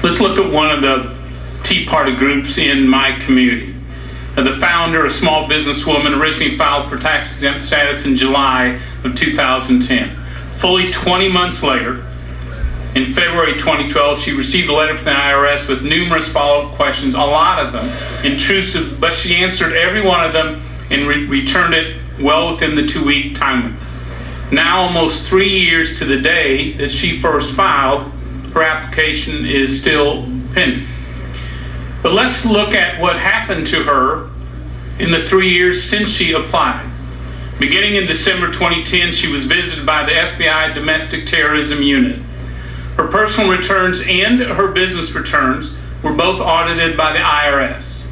Let's look at one of the Tea Party groups in my community. The founder, a small businesswoman, originally filed for tax-exempt status in July of 2010. Fully 20 months later, in February 2012, she received a letter from the IRS with numerous follow-up questions, a lot of them intrusive, but she answered every one of them and returned it well within the 2-week time limit. Now, almost 3 years to the day that she first filed, her application is still pending. But let's look at what happened to her in the 3 years since she applied. Beginning in December 2010, she was visited by the FBI Domestic Terrorism Unit. Her personal returns and her business returns were both audited by the IRS.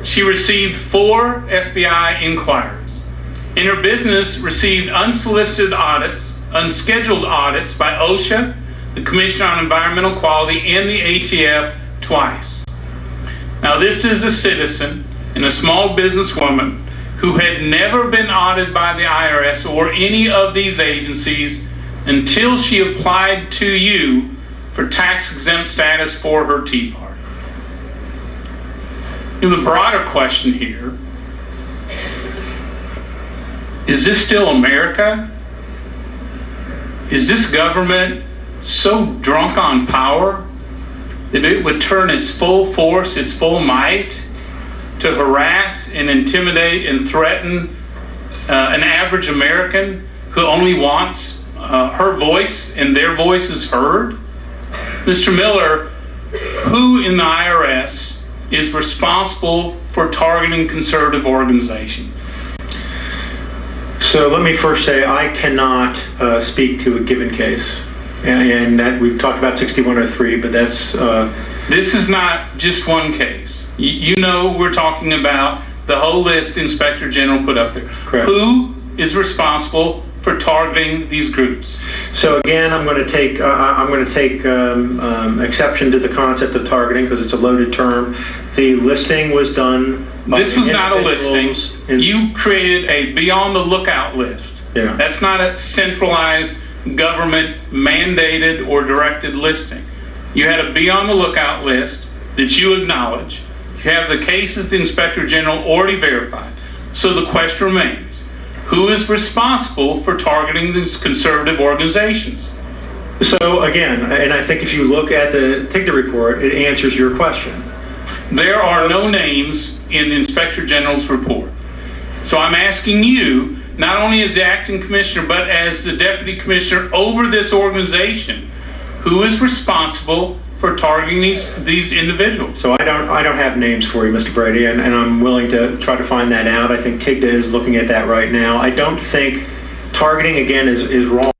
She received 4 FBI inquiries. In her business, received unsolicited audits, unscheduled audits by OSHA, the Commission on Environmental Quality, and the ATF twice. Now, this is a citizen and a small businesswoman who had never been audited by the IRS or any of these agencies until she applied to you for tax-exempt status for her Tea Party. The broader question here, is this still America? Is this government so drunk on power that it would turn its full force, its full might, to harass and intimidate and threaten an average American who only wants her voice and their voices heard? Mr. Miller, who in the IRS is responsible for targeting conservative organizations? So let me first say I cannot speak to a given case. And that we've talked about 6103, but that's... This is not just one case. You know we're talking about the whole list the Inspector General put up there. Correct. Who is responsible for targeting these groups? So again, I'm going to take exception to the concept of targeting because it's a loaded term. The listing was done by This was not a listing. You created a be on the lookout list. Yeah. That's not a centralized government mandated or directed listing. You had a be on the lookout list that you acknowledge. You have the cases the Inspector General already verified. So the question remains, who is responsible for targeting these conservative organizations? So again, and I think if you look at the TIGTA report, it answers your question. There are no names in the Inspector General's report. So I'm asking you, not only as the acting commissioner, but as the deputy commissioner over this organization, who is responsible for targeting these individuals? So I don't have names for you, Mr. Brady, and I'm willing to try to find that out. I think TIGTA is looking at that right now. I don't think targeting, again, is wrong.